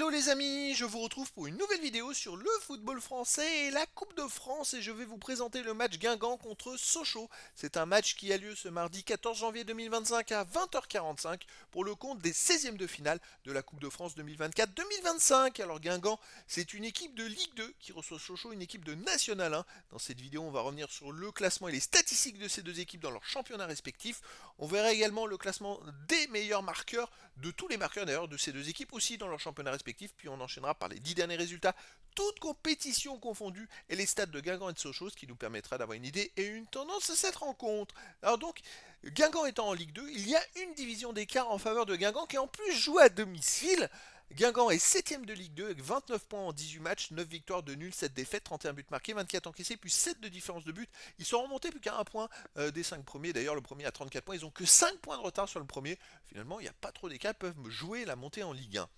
Hello les amis, je vous retrouve pour une nouvelle vidéo sur le football français et la Coupe de France et je vais vous présenter le match Guingamp contre Sochaux. C'est un match qui a lieu ce mardi 14 janvier 2025 à 20h45 pour le compte des 16e de finale de la Coupe de France 2024-2025. Alors Guingamp, c'est une équipe de Ligue 2 qui reçoit Sochaux, une équipe de National 1. Dans cette vidéo, on va revenir sur le classement et les statistiques de ces deux équipes dans leurs championnats respectifs. On verra également le classement des meilleurs marqueurs, de tous les marqueurs d'ailleurs de ces deux équipes aussi dans leurs championnats respectifs, puis on enchaînera par les 10 derniers résultats, toutes compétitions confondues, et les stats de Guingamp et de Sochaux, ce qui nous permettra d'avoir une idée et une tendance à cette rencontre. Alors donc, Guingamp étant en Ligue 2, il y a une division d'écart en faveur de Guingamp qui en plus joue à domicile. Guingamp est 7ème de Ligue 2 avec 29 points en 18 matchs, 9 victoires, 2 nuls, 7 défaites, 31 buts marqués, 24 encaissés, plus 7 de différence de but. Ils sont remontés plus qu'à un point des 5 premiers. D'ailleurs, le premier a 34 points. Ils ont que 5 points de retard sur le premier. Finalement, il n'y a pas trop d'écart. Ils peuvent jouer la montée en Ligue 1.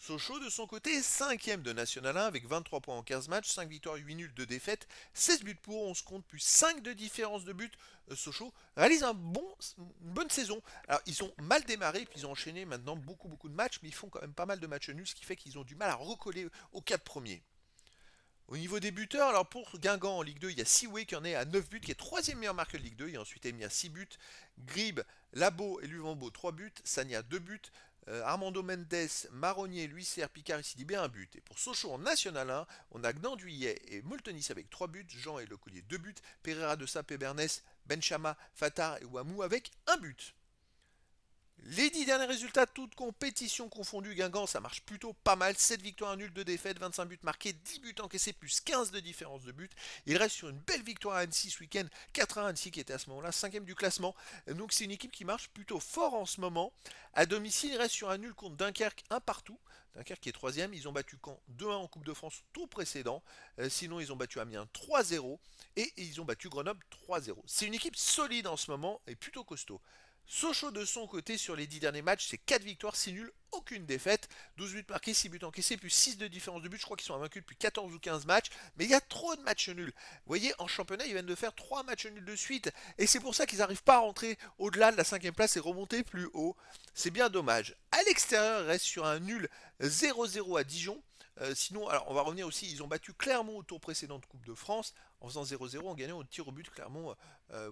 Sochaux, de son côté, est 5ème de National 1 avec 23 points en 15 matchs, 5 victoires, 8 nuls, 2 défaites, 16 buts pour, 11 comptes, plus 5 de différence de but. Sochaux réalise une bonne saison. Alors, ils ont mal démarré, puis ils ont enchaîné maintenant beaucoup de matchs, mais ils font quand même pas mal de matchs nuls, ce qui fait qu'ils ont du mal à recoller aux 4 premiers. Au niveau des buteurs, alors pour Guingamp en Ligue 2, il y a Sioué qui en est à 9 buts, qui est 3ème meilleur marqueur de Ligue 2. Il a ensuite mis à 6 buts. Grib, Labo et Luvambo 3 buts. Sagna 2 buts. Armando Mendes, Marronnier, Louis Serre, Picard et Sidibé 1 but. Et pour Sochaux en National 1, on a Gnanduyet et Moltenis avec 3 buts. Jean et Lecollier 2 buts. Pereira de Saint-Pébernès, Benchama, Fatar et Ouamou avec 1 but. Les 10 derniers résultats, toutes compétitions confondues, Guingamp, ça marche plutôt pas mal. 7 victoires, 1 nul, 2 défaites, 25 buts marqués, 10 buts encaissés, plus 15 de différence de but. Il reste sur une belle victoire à Annecy ce week-end, 4-1 Annecy qui était à ce moment-là 5ème du classement. Donc c'est une équipe qui marche plutôt fort en ce moment. À domicile, il reste sur un nul contre Dunkerque, un partout. Dunkerque qui est 3ème, ils ont battu Caen 2-1 en Coupe de France tour précédent. Sinon, ils ont battu Amiens 3-0 et ils ont battu Grenoble 3-0. C'est une équipe solide en ce moment et plutôt costaud. Sochaux de son côté sur les 10 derniers matchs, c'est 4 victoires, 6 nuls, aucune défaite, 12 buts marqués, 6 buts encaissés, plus 6 de différence de but. Je crois qu'ils sont invaincus depuis 14 ou 15 matchs, mais il y a trop de matchs nuls. Vous voyez, en championnat, ils viennent de faire 3 matchs nuls de suite, et c'est pour ça qu'ils n'arrivent pas à rentrer au-delà de la 5ème place et remonter plus haut. C'est bien dommage. À l'extérieur, ils restent sur un nul 0-0 à Dijon. Sinon, alors on va revenir aussi, ils ont battu Clermont au tour précédent de Coupe de France en faisant 0-0, en gagnant au tir au but Clermont,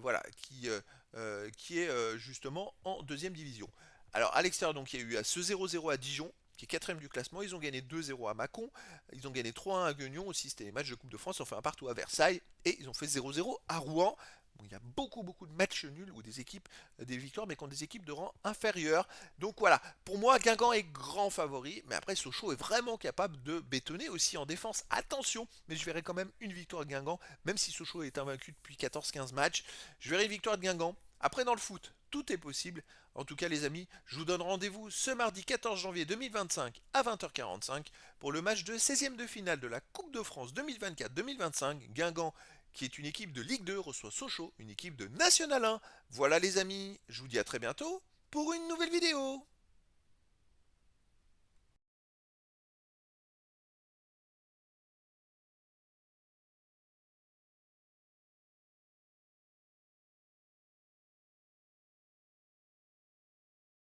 voilà, qui est justement en deuxième division. Alors à l'extérieur, donc il y a eu ce 0-0 à Dijon, qui est 4ème du classement. Ils ont gagné 2-0 à Mâcon, ils ont gagné 3-1 à Guignon aussi, c'était les matchs de Coupe de France. Ils ont fait un partout à Versailles et ils ont fait 0-0 à Rouen. Bon, il y a beaucoup de matchs nuls où des équipes, des victoires, mais contre des équipes de rang inférieur. Donc voilà, pour moi, Guingamp est grand favori, mais après Sochaux est vraiment capable de bétonner aussi en défense. Attention, mais je verrai quand même une victoire de Guingamp, même si Sochaux est invaincu depuis 14-15 matchs. Je verrai une victoire de Guingamp. Après, dans le foot, tout est possible. En tout cas, les amis, je vous donne rendez-vous ce mardi 14 janvier 2025 à 20h45 pour le match de 16e de finale de la Coupe de France 2024-2025. Guingamp, qui est une équipe de Ligue 2, reçoit Sochaux, une équipe de National 1. Voilà les amis, je vous dis à très bientôt pour une nouvelle vidéo.